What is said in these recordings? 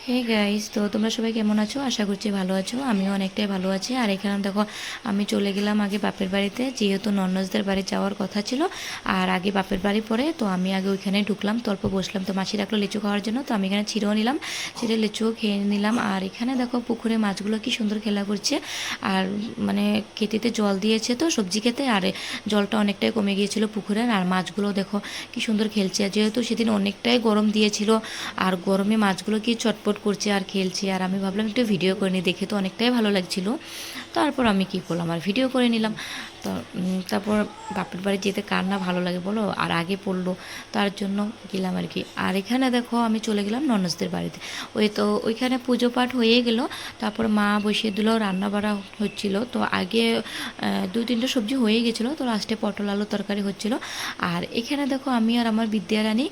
Hey guys, তো তোমরা সবাই কেমন আছো? আশা করছি ভালো আছো। আমিও অনেকটাই ভালো আছি। আর এখানে দেখো, আমি চলে গেলাম আগে বাপের বাড়িতে, যেহেতু ননদদের বাড়ি যাওয়ার কথা ছিল। আর আগে বাপের বাড়ি পরে তো আমি আগে ওইখানে ঢুকলাম, তো অল্প বসলাম। তো মাসি রাখলো লিচু খাওয়ার জন্য, তো আমি এখানে ছিঁড়েও নিলাম, ছিঁড়ে লিচুও খেয়ে নিলাম। আর এখানে দেখো পুকুরে মাছগুলো কি সুন্দর খেলা করছে। আর মানে খেতেতে জল দিয়েছে তো সবজি খেতে, আর জলটা অনেকটাই কমে গিয়েছিল পুকুরের। আর মাছগুলো দেখো কি সুন্দর খেলছে। আর যেহেতু সেদিন অনেকটাই গরম দিয়েছিল, আর গরমে মাছগুলো কি চটপট করছে আর খেলছে। আর আমি ভাবলাম একটু ভিডিও করে নিই, দেখে তো অনেকটাই ভালো লাগছিল। তারপর আমি কি করলাম, আর ভিডিও করে নিলাম। তো তারপর বাপের বাড়ি যেতে কার না ভালো লাগে বলো। আর আগে পড়লো, তার জন্য গেলাম আর কি। আর এখানে দেখো আমি চলে গেলাম ননসদের বাড়িতে। ওই তো ওইখানে পুজো পাঠ হয়ে গেল। তারপর মা বসিয়ে দিল, রান্না বাড়া হচ্ছিল। তো আগে দুই তিনটে সবজি হয়ে গেছিলো, তো লাস্টে পটল আলু তরকারি হচ্ছিল। আর এখানে দেখো আমি আর আমার বিদ্যা রানী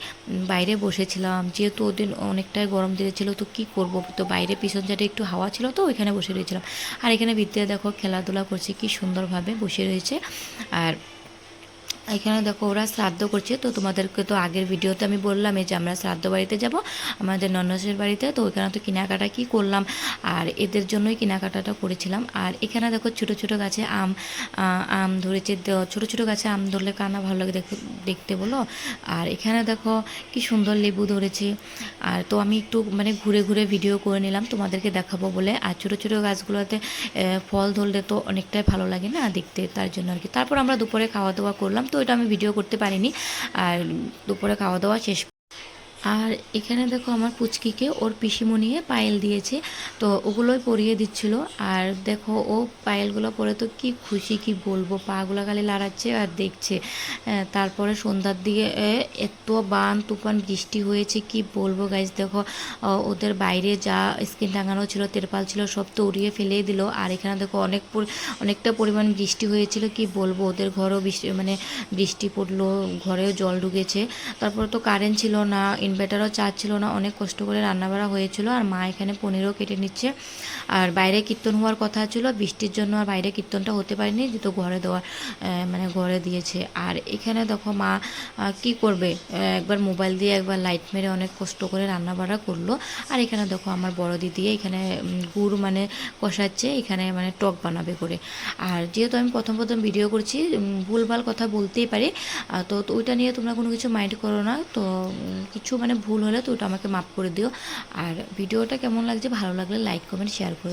বাইরে বসেছিলাম, যেহেতু ওদিন অনেকটাই গরম দিয়েছিল। তো কি করব, তো বাইরে পিছন সাইডে একটু হাওয়া ছিল, তো ওইখানে বসে রয়েছিলাম। আর এখানে বিদ্যা দেখো খেলাধুলা করছে, কি সুন্দরভাবে বসে রয়েছে। আর এখানে দেখো ওরা শ্রাদ্ধ করছে। তো তোমাদেরকে তো আগের ভিডিওতে আমি বললাম যে আমরা শ্রাদ্ধ বাড়িতে যাব, আমাদের ননসের বাড়িতে। তো ওইখানে তো কেনাকাটা কি করলাম, আর এদের জন্যই কেনাকাটাটা করেছিলাম। আর এখানে দেখো ছোট ছোট গাছে আম ধরেছে। ছোট ছোট গাছে আম ধরলে কানা ভালো লাগে দেখতে বলো। আর এখানে দেখো কি সুন্দর লেবু ধরেছে। আর তো আমি একটু মানে ঘুরে ঘুরে ভিডিও করে নিলাম তোমাদেরকে দেখাবো বলে। আর ছোট ছোট গাছগুলোতে ফল ধরলে তো অনেকটাই ভালো লাগে না দেখতে, তার জন্য আর কি। তারপর আমরা দুপুরে খাওয়া দাওয়া করলাম, তো এটা আমি ভিডিও করতে পারিনি। আর দুপুরে খাওয়া দাওয়া শেষ। আর এখানে দেখো আমার পুচকিকে ওর পিসিমণিয়ে পায়েল দিয়েছে, তো ওগুলোই পরিয়ে দিচ্ছিল। আর দেখো ও পায়েলগুলো পরে তো কি খুশি, কি বলবো, পাগুলো খালি লাড়াচ্ছে আর দেখছে। তারপরে সন্ধ্যার দিকে এত বান তুফান বৃষ্টি হয়েছে, কি বলবো গাইজ। দেখো ওদের বাইরে যা স্কিন টাঙানো ছিল, তেরপাল ছিল, সব তো উড়িয়ে ফেলেই দিল। আর এখানে দেখো অনেকটা পরিমাণ বৃষ্টি হয়েছিল, কি বলবো। ওদের ঘরেও বৃষ্টি পড়লো, ঘরেও জল ঢুকেছে। তারপরে তো কারেন্ট ছিল না, ইনভার্টারও চার্জ ছিল না, অনেক কষ্ট করে রান্নাবাড়া হয়েছিল। আর মা এখানে পনিরও কেটে নিচ্ছে। আর বাইরে কীর্তন হওয়ার কথা ছিল, বৃষ্টির জন্য আর বাইরে কীর্তনটা হতে পারেনি, যেহেতু ঘরে দেওয়ার মানে ঘরে দিয়েছে। আর এখানে দেখো মা কি করবে, একবার মোবাইল দিয়ে একবার লাইট মেরে অনেক কষ্ট করে রান্নাবাড়া করলো। আর এখানে দেখো আমার বড় দিদি এখানে গুড় মানে কষাচ্ছে, এখানে মানে টক বানাবে করে। আর যেহেতু আমি প্রথম প্রথম ভিডিও করছি, ভুলভাল কথা বলতেই পারি। তো ওইটা নিয়ে তোমরা কোনো কিছু মাইন্ড করো না। তো কিছু মানে ভুল হলে তো ওটা আমাকে মাফ করে দিও। আর ভিডিওটা কেমন লাগছে, ভালো লাগলে লাইক কমেন্ট শেয়ার করে